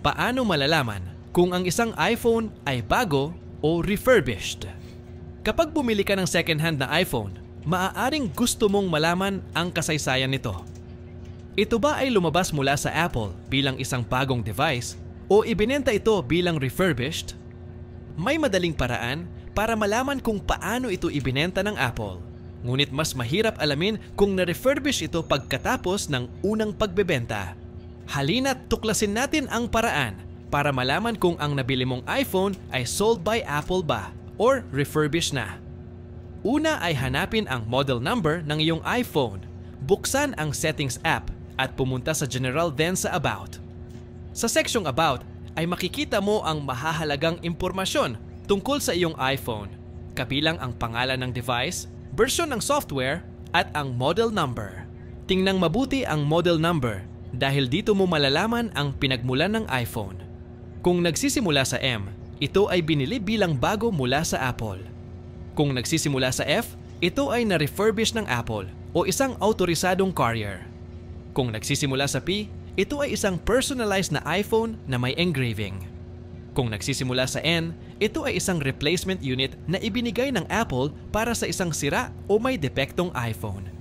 Paano malalaman kung ang isang iPhone ay bago o refurbished? Kapag bumili ka ng second-hand na iPhone, maaaring gusto mong malaman ang kasaysayan nito. Ito ba ay lumabas mula sa Apple bilang isang bagong device o ibinenta ito bilang refurbished? May madaling paraan para malaman kung paano ito ibinenta ng Apple. Ngunit mas mahirap alamin kung na-refurbish ito pagkatapos ng unang pagbebenta. Halina't tuklasin natin ang paraan para malaman kung ang nabili mong iPhone ay sold by Apple ba or refurbished na. Una ay hanapin ang model number ng iyong iPhone. Buksan ang Settings app at pumunta sa General then sa About. Sa seksyong About ay makikita mo ang mahahalagang impormasyon tungkol sa iyong iPhone, kabilang ang pangalan ng device, version ng software, at ang model number. Tingnan mabuti ang model number dahil dito mo malalaman ang pinagmulan ng iPhone. Kung nagsisimula sa M, ito ay binili bilang bago mula sa Apple. Kung nagsisimula sa F, ito ay na-refurbish ng Apple o isang autorisadong carrier. Kung nagsisimula sa P, ito ay isang personalized na iPhone na may engraving. Kung nagsisimula sa N, ito ay isang replacement unit na ibinigay ng Apple para sa isang sira o may depektong iPhone.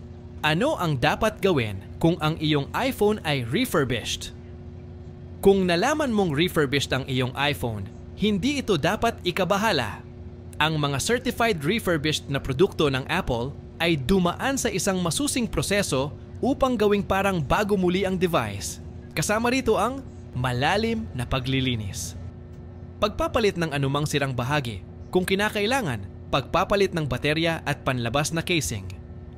Ano ang dapat gawin kung ang iyong iPhone ay refurbished? Kung nalaman mong refurbished ang iyong iPhone, hindi ito dapat ikabahala. Ang mga certified refurbished na produkto ng Apple ay dumaan sa isang masusing proseso upang gawing parang bago muli ang device. Kasama rito ang malalim na paglilinis. Pagpapalit ng anumang sirang bahagi, kung kinakailangan, pagpapalit ng baterya at panlabas na casing.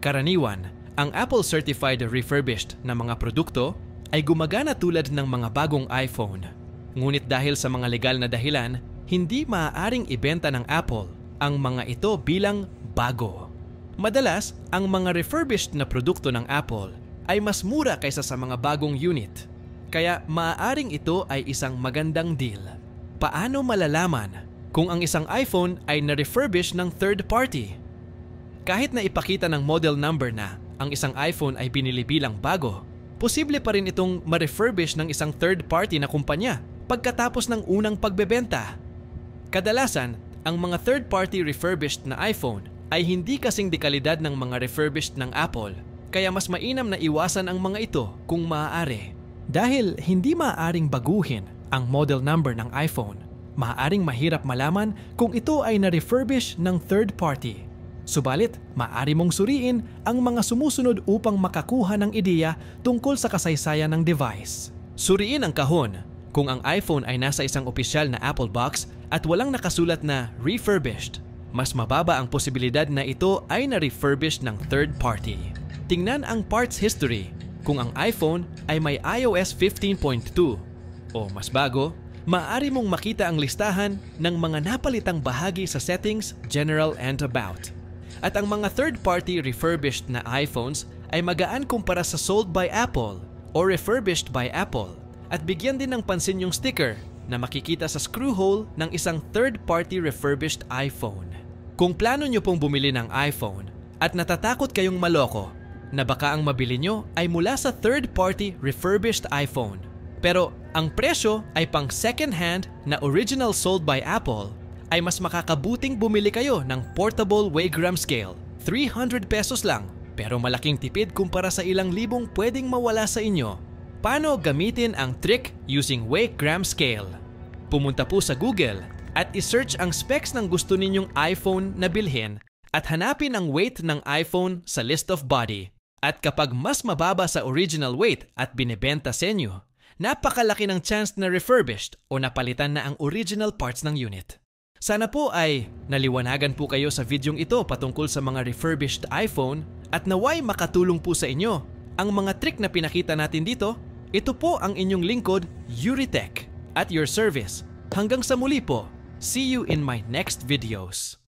Karaniwan, ang Apple Certified Refurbished na mga produkto ay gumagana tulad ng mga bagong iPhone. Ngunit dahil sa mga legal na dahilan, hindi maaaring ibenta ng Apple ang mga ito bilang bago. Madalas, ang mga refurbished na produkto ng Apple ay mas mura kaysa sa mga bagong unit. Kaya maaaring ito ay isang magandang deal. Paano malalaman kung ang isang iPhone ay na-refurbish ng third party? Kahit na ipakita ng model number na ang isang iPhone ay binili bilang bago, posible pa rin itong ma-refurbish ng isang third party na kumpanya pagkatapos ng unang pagbebenta. Kadalasan, ang mga third party refurbished na iPhone ay hindi kasing dekalidad ng mga refurbished ng Apple, kaya mas mainam na iwasan ang mga ito kung maaari. Dahil hindi maaaring baguhin ang model number ng iPhone, maaaring mahirap malaman kung ito ay na-refurbish ng third party. Subalit, maaari mong suriin ang mga sumusunod upang makakuha ng ideya tungkol sa kasaysayan ng device. Suriin ang kahon. Kung ang iPhone ay nasa isang opisyal na Apple box at walang nakasulat na refurbished, mas mababa ang posibilidad na ito ay na-refurbished ng third party. Tingnan ang parts history. Kung ang iPhone ay may iOS 15.2 o mas bago, maaari mong makita ang listahan ng mga napalitang bahagi sa Settings, General, and About. At ang mga third-party refurbished na iPhones ay magaan kumpara sa sold by Apple o refurbished by Apple, at bigyan din ng pansin yung sticker na makikita sa screw hole ng isang third-party refurbished iPhone. Kung plano nyo pong bumili ng iPhone at natatakot kayong maloko na baka ang mabili nyo ay mula sa third-party refurbished iPhone, pero ang presyo ay pang second-hand na original sold by Apple, ay mas makakabuting bumili kayo ng portable weighgram scale. 300 pesos lang, pero malaking tipid kumpara sa ilang libong pwedeng mawala sa inyo. Paano gamitin ang trick using weighgram scale? Pumunta po sa Google at isearch ang specs ng gusto ninyong iPhone na bilhin at hanapin ang weight ng iPhone sa list of body. At kapag mas mababa sa original weight at binebenta sa inyo, napakalaki ng chance na refurbished o napalitan na ang original parts ng unit. Sana po ay naliwanagan po kayo sa videong ito patungkol sa mga refurbished iPhone at naway makatulong po sa inyo ang mga trick na pinakita natin dito. Ito po ang inyong lingkod, Yuritech, at your service. Hanggang sa muli po. See you in my next videos.